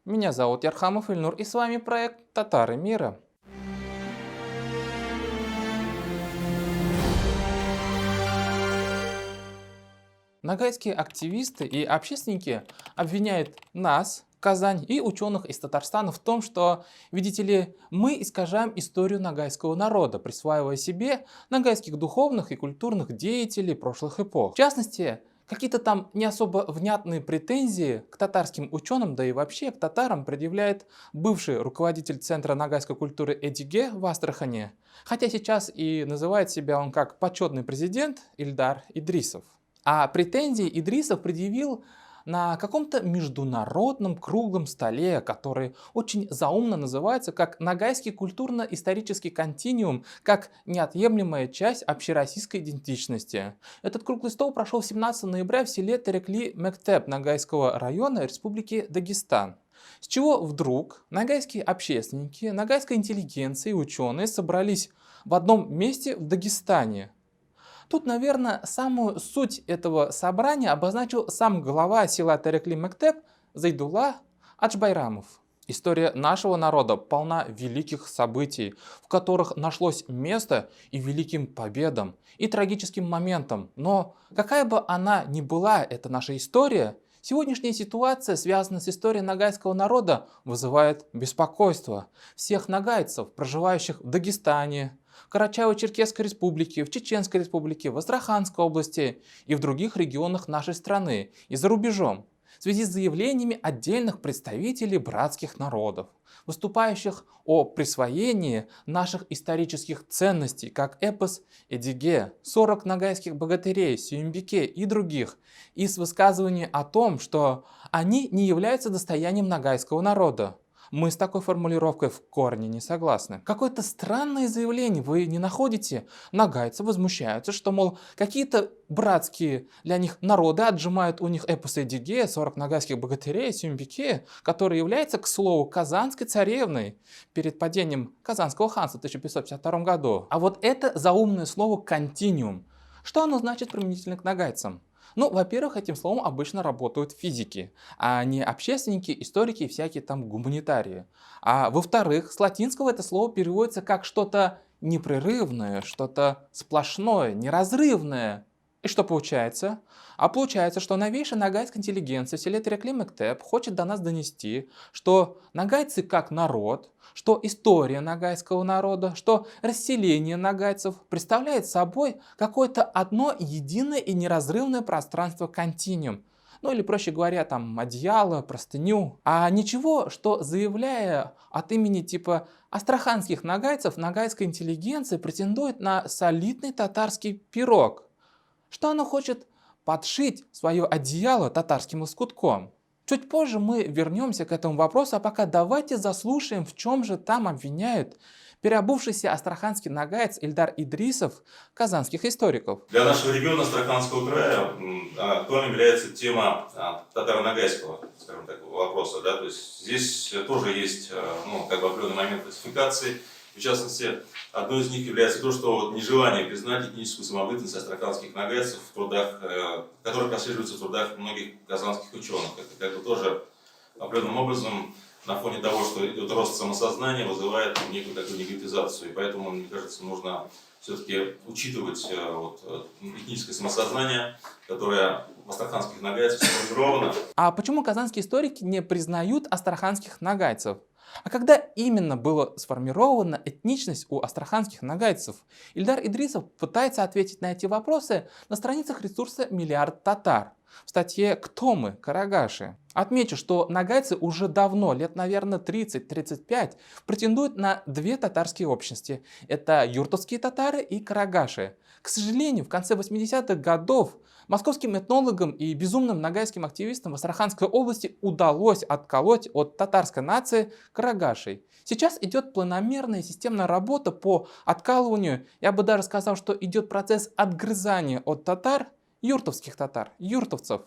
Меня зовут Ярхамов Ильнур, и с вами проект «Татары мира». Ногайские активисты и общественники обвиняют нас, Казань и ученых из Татарстана в том, что, видите ли, мы искажаем историю ногайского народа, присваивая себе ногайских духовных и культурных деятелей прошлых эпох. В частности, какие-то там не особо внятные претензии к татарским ученым, да и вообще к татарам предъявляет бывший руководитель Центра ногайской культуры Эдиге в Астрахани, хотя сейчас и называет себя он как почетный президент Ильдар Идрисов. А претензии Идрисов предъявил на каком-то международном круглом столе, который очень заумно называется как Ногайский культурно-исторический континуум, как неотъемлемая часть общероссийской идентичности. Этот круглый стол прошел 17 ноября в селе Терекли-Мектеп Ногайского района Республики Дагестан. С чего вдруг ногайские общественники, ногайская интеллигенция и ученые собрались в одном месте в Дагестане? Тут, наверное, самую суть этого собрания обозначил сам глава села Терекли-Мектеп Зайдулла Аджбайрамов. История нашего народа полна великих событий, в которых нашлось место и великим победам, и трагическим моментам. Но какая бы она ни была, эта наша история, сегодняшняя ситуация, связанная с историей ногайского народа, вызывает беспокойство всех ногайцев, проживающих в Дагестане, в Карачаево-Черкесской республике, в Чеченской республике, в Астраханской области и в других регионах нашей страны и за рубежом, в связи с заявлениями отдельных представителей братских народов, выступающих о присвоении наших исторических ценностей, как эпос Эдиге, 40 ногайских богатырей, Сюембике и других, и с высказыванием о том, что они не являются достоянием ногайского народа. Мы с такой формулировкой в корне не согласны. Какое-то странное заявление, вы не находите? Ногайцы возмущаются, что, мол, какие-то братские для них народы отжимают у них эпос Эдиге, 40 ногайских богатырей, Сюмбике, который является, к слову, казанской царевной перед падением Казанского ханства в 1552 году. А вот это заумное слово «континуум». Что оно значит применительно к ногайцам? Ну, во-первых, этим словом обычно работают физики, а не общественники, историки и всякие там гуманитарии. А во-вторых, с латинского это слово переводится как что-то непрерывное, что-то сплошное, неразрывное. И что получается? А получается, что новейшая ногайская интеллигенция в селе Терекли-Мектеп хочет до нас донести, что ногайцы как народ, что история ногайского народа, что расселение ногайцев представляет собой какое-то одно единое и неразрывное пространство континуум. Ну или, проще говоря, там одеяло, простыню. А ничего, что, заявляя от имени типа астраханских ногайцев, ногайская интеллигенция претендует на солидный татарский пирог, что она хочет подшить свое одеяло татарским лоскутком. Чуть позже мы вернемся к этому вопросу, а пока давайте заслушаем, в чем же там обвиняют переобувшийся астраханский нагаец Ильдар Идрисов казанских историков. Для нашего региона Астраханского края актуальной является тема татаро-ногайского, скажем так, вопроса. Да? То есть здесь тоже есть определенный момент классификации. В частности, одной из них является то, что нежелание признать этническую самобытность астраханских ногайцев в трудах, которые прослеживаются в трудах многих казанских ученых. Это тоже определенным образом на фоне того, что идет рост самосознания, вызывает некую такую негативизацию. И поэтому, мне кажется, нужно все-таки учитывать этническое самосознание, которое в астраханских ногайцев сформировано. А почему казанские историки не признают астраханских ногайцев? А когда именно была сформирована этничность у астраханских ногайцев? Ильдар Идрисов пытается ответить на эти вопросы на страницах ресурса «Миллиард татар» в статье «Кто мы, карагаши?». Отмечу, что ногайцы уже давно, лет, наверное, 30-35, претендуют на две татарские общности. Это юртовские татары и карагаши. К сожалению, в конце 80-х годов московским этнологам и безумным ногайским активистам в Астраханской области удалось отколоть от татарской нации карагашей. Сейчас идет планомерная и системная работа по откалыванию, я бы даже сказал, что идет процесс отгрызания от татар, юртовских татар, юртовцев.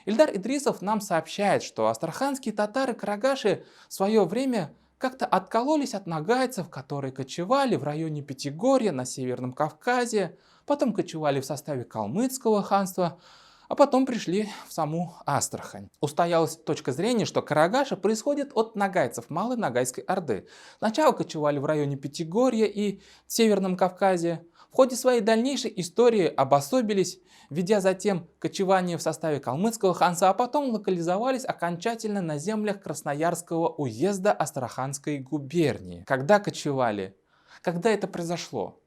Ильдар Идрисов нам сообщает, что астраханские татары карагаши в свое время как-то откололись от ногайцев, которые кочевали в районе Пятигорья на Северном Кавказе, потом кочевали в составе Калмыцкого ханства, а потом пришли в саму Астрахань. Устоялась точка зрения, что Карагаши происходит от нагайцев Малой Ногайской Орды. Сначала кочевали в районе Пятигорья и Северном Кавказе. В ходе своей дальнейшей истории обособились, ведя затем кочевание в составе калмыцкого ханства, а потом локализовались окончательно на землях Красноярского уезда Астраханской губернии. Когда кочевали? Когда это произошло?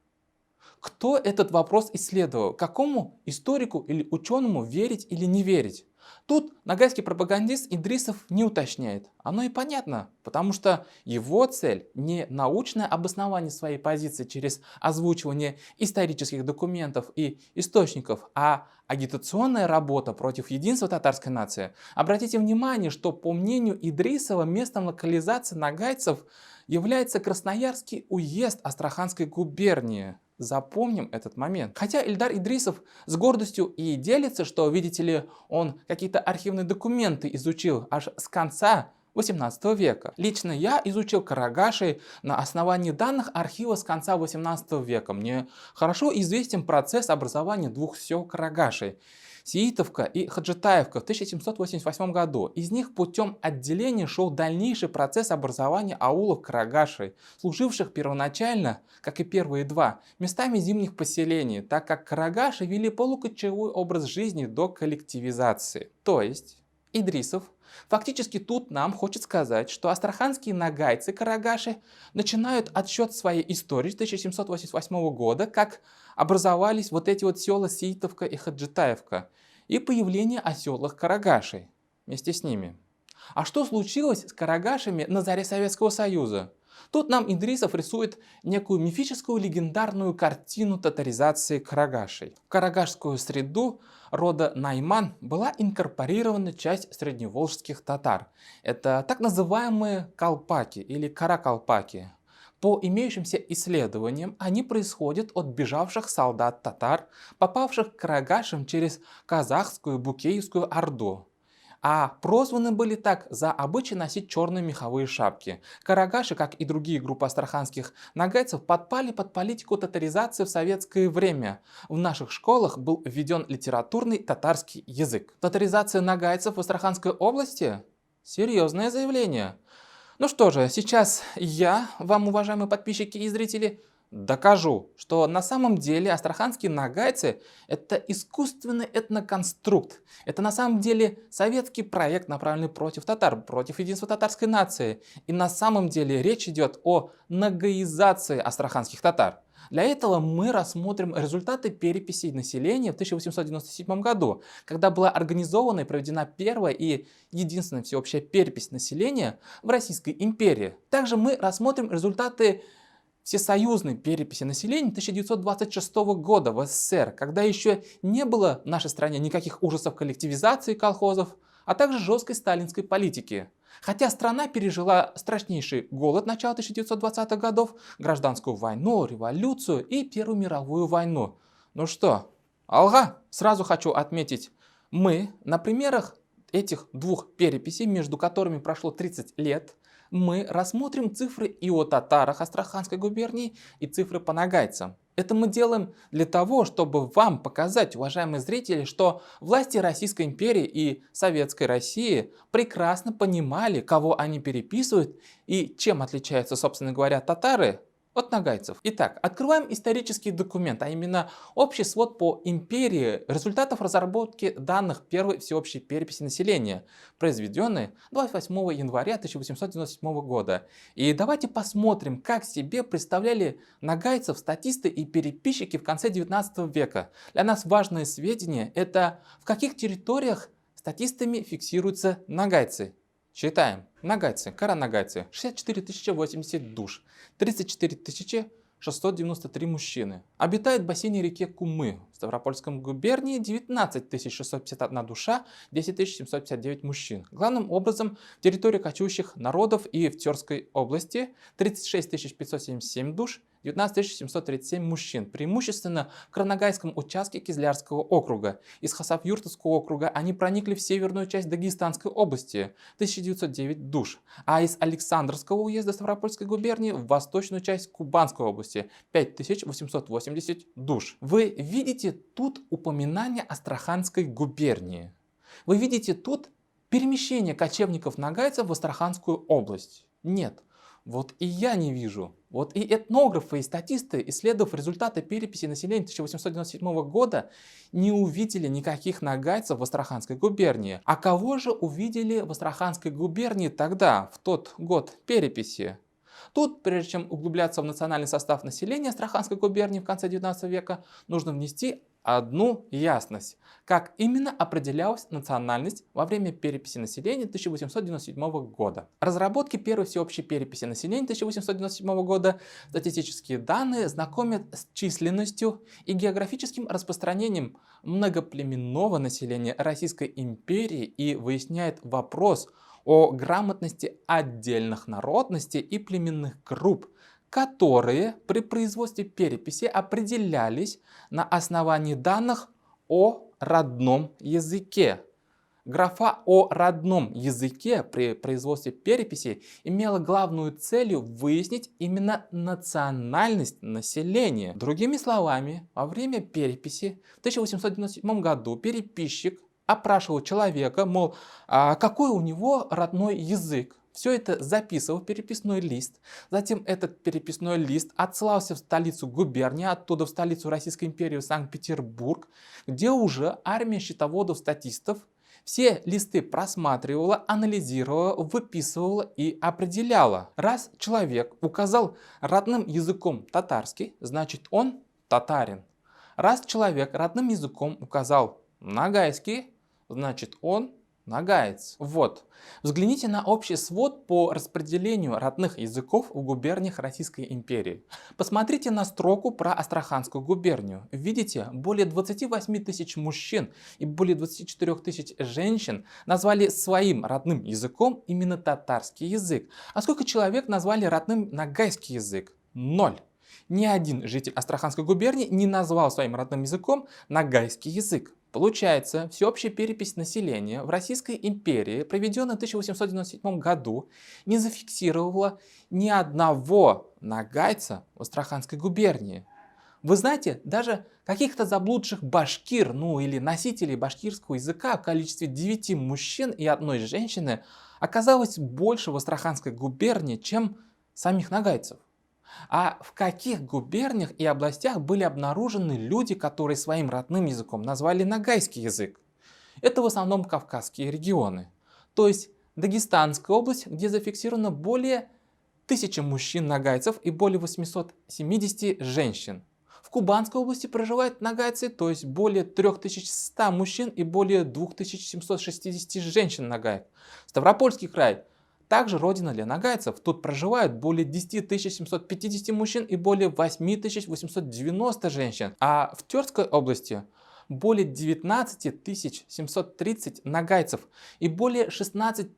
Кто этот вопрос исследовал? Какому историку или ученому верить или не верить? Тут нагайский пропагандист Идрисов не уточняет. Оно и понятно, потому что его цель не научное обоснование своей позиции через озвучивание исторических документов и источников, а агитационная работа против единства татарской нации. Обратите внимание, что по мнению Идрисова местом локализации нагайцев является Красноярский уезд Астраханской губернии. Запомним этот момент. Хотя Ильдар Идрисов с гордостью и делится, что, видите ли, он какие-то архивные документы изучил аж с конца 18 века. Лично я изучил Карагаши на основании данных архива с конца 18 века. Мне хорошо известен процесс образования двух сел Карагаши. Сиитовка и Хаджитаевка в 1788 году. Из них путем отделения шел дальнейший процесс образования аулов Карагашей, служивших первоначально, как и первые два, местами зимних поселений, так как Карагаши вели полукочевой образ жизни до коллективизации. То есть Идрисов фактически тут нам хочет сказать, что астраханские нагайцы Карагаши начинают отсчет своей истории с 1788 года, как образовались вот эти вот села Сиитовка и Хаджитаевка, и появление о селах Карагашей вместе с ними. А что случилось с Карагашами на заре Советского Союза? Тут нам Идрисов рисует некую мифическую легендарную картину татаризации Карагашей. В карагашскую среду рода Найман была инкорпорирована часть средневолжских татар. Это так называемые калпаки или каракалпаки. По имеющимся исследованиям, они происходят от бежавших солдат татар, попавших к карагашам через казахскую Букеевскую Орду. А прозваны были так за обычай носить черные меховые шапки. Карагаши, как и другие группы астраханских нагайцев, подпали под политику татаризации в советское время. В наших школах был введен литературный татарский язык. Татаризация нагайцев в Астраханской области? Серьезное заявление. Ну что же, сейчас я вам, уважаемые подписчики и зрители, докажу, что на самом деле астраханские нагайцы – это искусственный этноконструкт. Это на самом деле советский проект, направленный против татар, против единства татарской нации. И на самом деле речь идет о нагаизации астраханских татар. Для этого мы рассмотрим результаты переписи населения в 1897 году, когда была организована и проведена первая и единственная всеобщая перепись населения в Российской империи. Также мы рассмотрим результаты всесоюзной переписи населения 1926 года в СССР, когда еще не было в нашей стране никаких ужасов коллективизации колхозов, а также жесткой сталинской политики. Хотя страна пережила страшнейший голод начала 1920-х годов, гражданскую войну, революцию и Первую мировую войну. Ну что, алга, сразу хочу отметить, мы на примерах этих двух переписей, между которыми прошло 30 лет, мы рассмотрим цифры и о татарах Астраханской губернии, и цифры по нагайцам. Это мы делаем для того, чтобы вам показать, уважаемые зрители, что власти Российской империи и Советской России прекрасно понимали, кого они переписывают и чем отличаются, собственно говоря, татары от нагайцев. Итак, открываем исторический документ, а именно общий свод по империи результатов разработки данных первой всеобщей переписи населения, произведенной 28 января 1897 года. И давайте посмотрим, как себе представляли нагайцев статисты и переписчики в конце 19 века. Для нас важное сведение – это в каких территориях статистами фиксируются нагайцы. Считаем. Нагайцы, каранагайцы, 64 080 душ, 34 693 мужчины. Обитают в бассейне реки Кумы. В Ставропольской губернии 19 651 душа, 10 759 мужчин. Главным образом в территории кочующих народов и в Терской области 36 577 душ, 19 737 мужчин, преимущественно в Каранагайском участке Кизлярского округа. Из Хасавюртовского округа они проникли в северную часть Дагестанской области, 1909 душ, а из Александровского уезда Ставропольской губернии в восточную часть Кубанской области, 5880 душ. Вы видите видите тут упоминание Астраханской губернии. Вы видите тут перемещение кочевников-нагайцев в Астраханскую область? Нет. Вот и я не вижу. Вот и этнографы и статисты, исследовав результаты переписи населения 1897 года, не увидели никаких нагайцев в Астраханской губернии. А кого же увидели в Астраханской губернии тогда, в тот год переписи? Тут, прежде чем углубляться в национальный состав населения Астраханской губернии в конце 19 века, нужно внести одну ясность. Как именно определялась национальность во время переписи населения 1897 года. Разработки первой всеобщей переписи населения 1897 года статистические данные знакомят с численностью и географическим распространением многоплеменного населения Российской империи и выясняет вопрос о грамотности отдельных народностей и племенных групп, которые при производстве переписи определялись на основании данных о родном языке. Графа о родном языке при производстве переписи имела главную целью выяснить именно национальность населения. Другими словами, во время переписи в 1897 году переписчик опрашивал человека, мол, какой у него родной язык. Все это записывал в переписной лист. Затем этот переписной лист отсылался в столицу губернии, оттуда в столицу Российской империи, в Санкт-Петербург, где уже армия счетоводов-статистов все листы просматривала, анализировала, выписывала и определяла. Раз человек указал родным языком татарский, значит он татарин. Раз человек родным языком указал нагайский, значит он нагаец. Вот. Взгляните на общий свод по распределению родных языков в губерниях Российской империи. Посмотрите на строку про Астраханскую губернию. Видите, более 28 тысяч мужчин и более 24 тысяч женщин назвали своим родным языком именно татарский язык. А сколько человек назвали родным нагайский язык? 0. Ни один житель Астраханской губернии не назвал своим родным языком нагайский язык. Получается, всеобщая перепись населения в Российской империи, проведенная в 1897 году, не зафиксировала ни одного нагайца в Астраханской губернии. Вы знаете, даже каких-то заблудших башкир, или носителей башкирского языка в количестве 9 мужчин и 1 женщины оказалось больше в Астраханской губернии, чем самих нагайцев. А в каких губерниях и областях были обнаружены люди, которые своим родным языком назвали нагайский язык? Это в основном кавказские регионы. То есть Дагестанская область, где зафиксировано более 1000 мужчин-нагайцев и более 870 женщин. В Кубанской области проживают нагайцы, то есть более 3100 мужчин и более 2760 женщин-нагаек. Ставропольский край также родина для нагайцев. Тут проживают более 10 750 мужчин и более 8 890 женщин. А в Тверской области более 19 730 нагайцев и более 16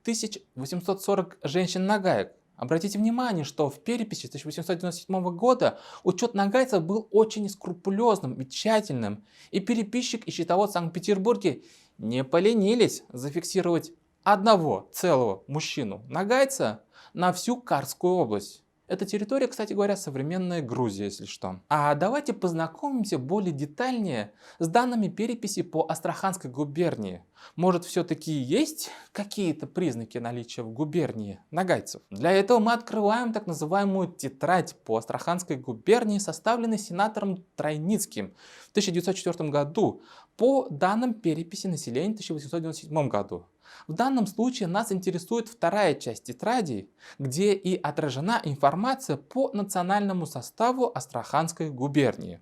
840 женщин-нагаек. Обратите внимание, что в переписи 1897 года учет нагайцев был очень скрупулезным и тщательным. И переписчик и счетовод в Санкт-Петербурге не поленились зафиксировать одного целого мужчину-нагайца на всю Карскую область. Эта территория, кстати говоря, современная Грузия, если что. А давайте познакомимся более детальнее с данными переписи по Астраханской губернии. Может, все-таки есть какие-то признаки наличия в губернии нагайцев? Для этого мы открываем так называемую тетрадь по Астраханской губернии, составленную сенатором Тройницким в 1904 году по данным переписи населения в 1897 году. В данном случае нас интересует вторая часть тетради, где и отражена информация по национальному составу Астраханской губернии.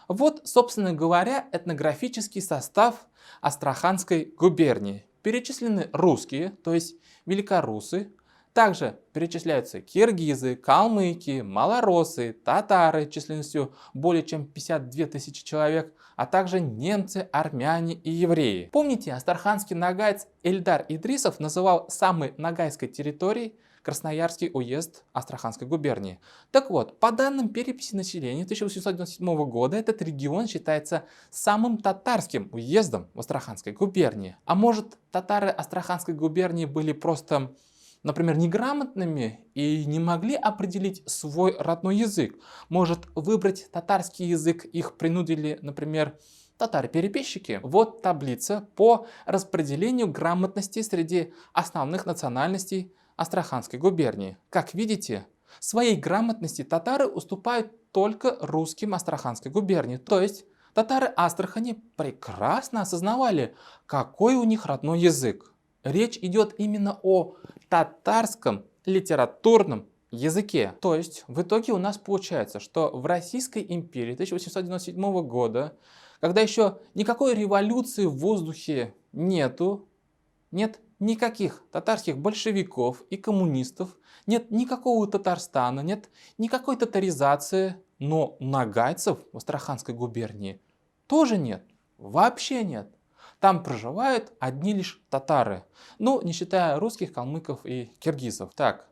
Вот, собственно говоря, этнографический состав Астраханской губернии. Перечислены русские, то есть великоруссы. Также перечисляются киргизы, калмыки, малоросы, татары численностью более чем 52 тысячи человек, а также немцы, армяне и евреи. Помните, астраханский нагайц Эльдар Идрисов называл самой нагайской территорией Красноярский уезд Астраханской губернии. Так вот, по данным переписи населения 1897 года, этот регион считается самым татарским уездом в Астраханской губернии. А может, татары Астраханской губернии были просто, например, неграмотными и не могли определить свой родной язык? Может, выбрать татарский язык их принудили, например, татары-переписчики. Вот таблица по распределению грамотности среди основных национальностей Астраханской губернии. Как видите, своей грамотности татары уступают только русским Астраханской губернии. То есть татары Астрахани прекрасно осознавали, какой у них родной язык. Речь идет именно о татарском литературном языке. То есть в итоге у нас получается, что в Российской империи 1897 года, когда еще никакой революции в воздухе нету, нет никаких татарских большевиков и коммунистов, нет никакого Татарстана, нет никакой татаризации, но нагайцев в Астраханской губернии тоже нет, вообще нет. Там проживают одни лишь татары, ну, не считая русских, калмыков и киргизов. Так,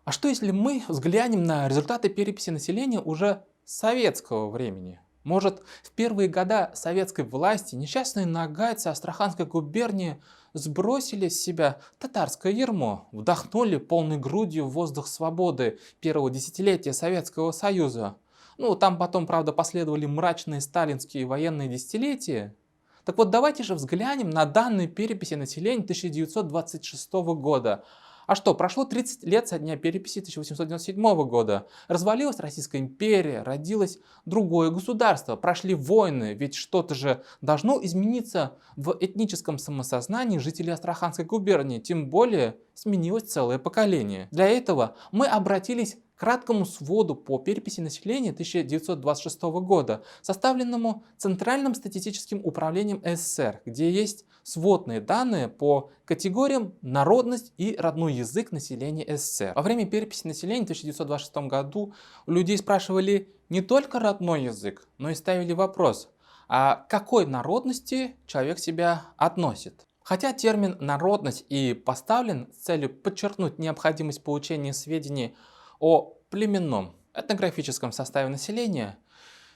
а что если мы взглянем на результаты переписи населения уже советского времени? Может, в первые года советской власти несчастные нагайцы Астраханской губернии сбросили с себя татарское ярмо, вдохнули полной грудью в воздух свободы первого десятилетия Советского Союза. Ну, там потом, правда, последовали мрачные сталинские военные десятилетия. Так вот, давайте же взглянем на данные переписи населения 1926 года. А что, прошло 30 лет со дня переписи 1897 года. Развалилась Российская империя, родилось другое государство, прошли войны, ведь что-то же должно измениться в этническом самосознании жителей Астраханской губернии, тем более сменилось целое поколение. Для этого мы обратились к краткому своду по переписи населения 1926 года, составленному Центральным статистическим управлением СССР, где есть сводные данные по категориям народность и родной язык населения СССР. Во время переписи населения в 1926 году у людей спрашивали не только родной язык, но и ставили вопрос, а к какой народности человек себя относит. Хотя термин «народность» и поставлен с целью подчеркнуть необходимость получения сведений о племенном этнографическом составе населения,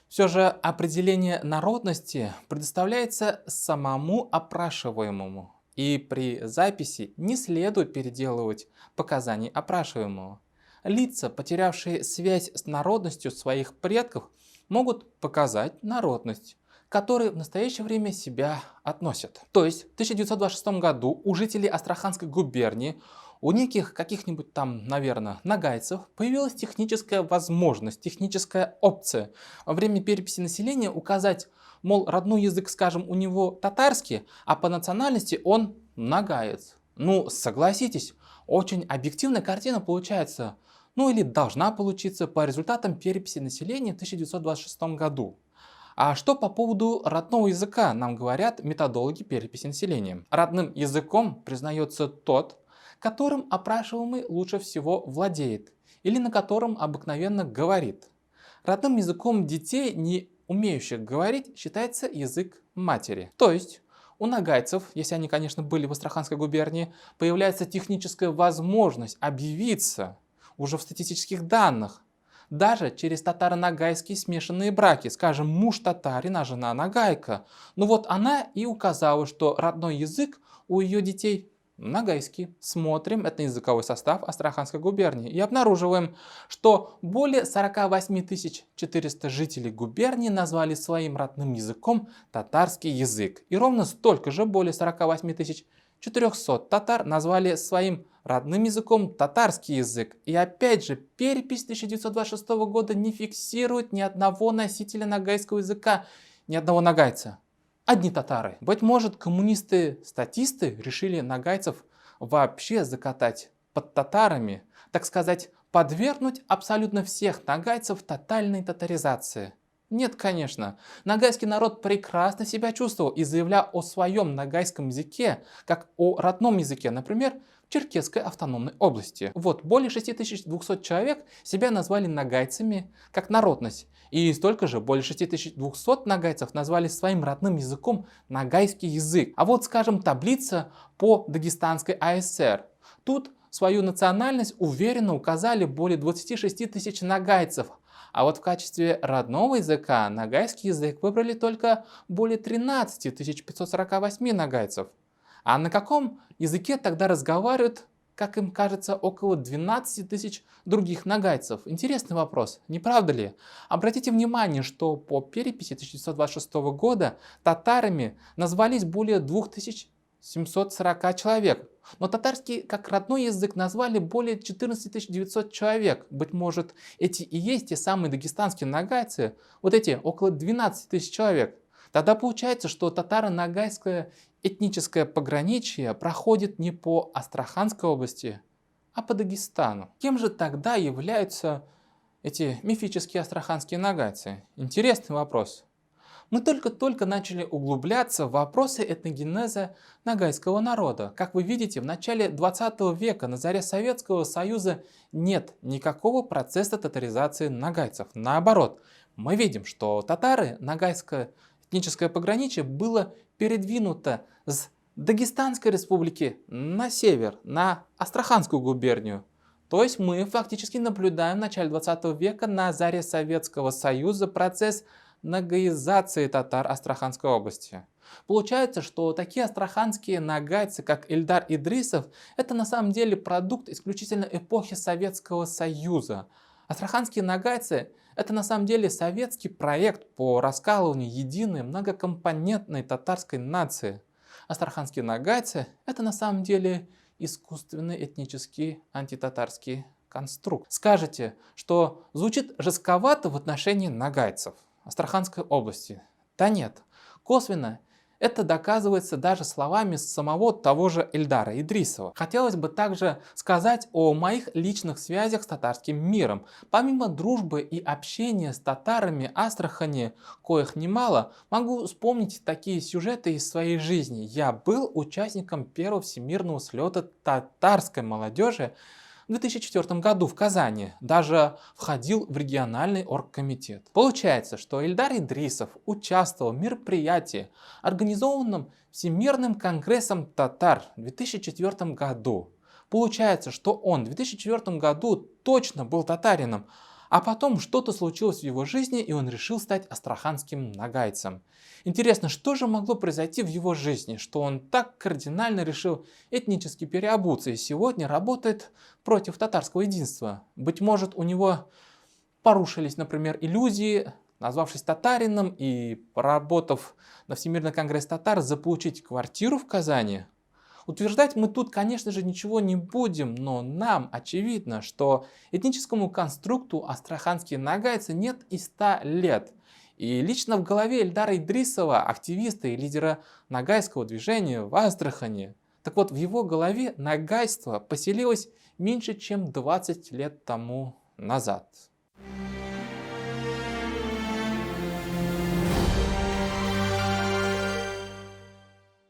все же определение народности предоставляется самому опрашиваемому, и при записи не следует переделывать показаний опрашиваемого. Лица, потерявшие связь с народностью своих предков, могут показать народность, к которой в настоящее время себя относят. То есть в 1926 году у жителей Астраханской губернии, у неких каких-нибудь там, наверное, нагайцев, появилась техническая возможность, техническая опция во время переписи населения указать, мол, родной язык, скажем, у него татарский, а по национальности он нагаец. Ну, согласитесь, очень объективная картина получается, ну или должна получиться по результатам переписи населения в 1926 году. А что по поводу родного языка нам говорят методологи переписи населения? Родным языком признается тот, которым опрашиваемый лучше всего владеет или на котором обыкновенно говорит. Родным языком детей, не умеющих говорить, считается язык матери. То есть у нагайцев, если они, конечно, были в Астраханской губернии, появляется техническая возможность объявиться уже в статистических данных, даже через татаро-нагайские смешанные браки. Скажем, муж татарин, а жена нагайка. Ну вот она и указала, что родной язык у ее детей нагайский. Смотрим этноязыковой состав Астраханской губернии и обнаруживаем, что более 48 400 жителей губернии назвали своим родным языком татарский язык. И ровно столько же, более 48 400 татар назвали своим родным языком татарский язык. И опять же, перепись 1926 года не фиксирует ни одного носителя нагайского языка, ни одного нагайца. Одни татары. Быть может, коммунисты-статисты решили нагайцев вообще закатать под татарами, так сказать, подвергнуть абсолютно всех нагайцев тотальной татаризации. Нет, конечно. Нагайский народ прекрасно себя чувствовал и заявлял о своем нагайском языке, как о родном языке, например, в Черкесской автономной области. Вот, более 6200 человек себя назвали нагайцами как народность. И столько же, более 6200 нагайцев назвали своим родным языком нагайский язык. А вот, скажем, таблица по Дагестанской АСР. Тут свою национальность уверенно указали более 26 тысяч нагайцев. А вот в качестве родного языка нагайский язык выбрали только более 13 548 нагайцев. А на каком языке тогда разговаривают как им кажется, около 12 тысяч других нагайцев. Интересный вопрос, не правда ли? Обратите внимание, что по переписи 1926 года татарами назвались более 2740 человек. Но татарский как родной язык назвали более 14 900 человек. Быть может, эти и есть те самые дагестанские нагайцы, вот эти около 12 тысяч человек. Тогда получается, что татаро-нагайское этническое пограничье проходит не по Астраханской области, а по Дагестану. Кем же тогда являются эти мифические астраханские нагайцы? Интересный вопрос. Мы только-только начали углубляться в вопросы этногенеза нагайского народа. Как вы видите, в начале 20 века, на заре Советского Союза, нет никакого процесса татаризации нагайцев. Наоборот, мы видим, что татары, нагайское этническое пограничье, было передвинуто с Дагестанской республики на север, на Астраханскую губернию. То есть мы фактически наблюдаем в начале 20 века, на заре Советского Союза, процесс нагаизации татар Астраханской области. Получается, что такие астраханские нагайцы, как Ильдар Идрисов, это на самом деле продукт исключительно эпохи Советского Союза. Астраханские нагайцы – это на самом деле советский проект по раскалыванию единой многокомпонентной татарской нации. Астраханские нагайцы – это на самом деле искусственный этнический антитатарский конструкт. Скажете, что звучит жестковато в отношении нагайцев Астраханской области. Да нет, косвенно это доказывается даже словами самого того же Ильдара Идрисова. Хотелось бы также сказать о моих личных связях с татарским миром. Помимо дружбы и общения с татарами Астрахани, коих немало, могу вспомнить такие сюжеты из своей жизни. Я был участником первого всемирного слета татарской молодежи в 2004 году в Казани, даже входил в региональный оргкомитет. Получается, что Ильдар Идрисов участвовал в мероприятии, организованном Всемирным конгрессом татар в 2004 году. Получается, что он в 2004 году точно был татарином, а потом что-то случилось в его жизни, и он решил стать астраханским нагайцем. Интересно, что же могло произойти в его жизни, что он так кардинально решил этнически переобуться и сегодня работает против татарского единства? Быть может, у него порушились, например, иллюзии, назвавшись татарином и поработав на Всемирный конгресс татар, заполучить квартиру в Казани? Утверждать мы тут, конечно же, ничего не будем, но нам очевидно, что этническому конструкту астраханские нагайцы нет и 100 лет. И лично в голове Ильдара Идрисова, активиста и лидера нагайского движения в Астрахани, так вот, в его голове нагайство поселилось меньше, чем 20 лет тому назад.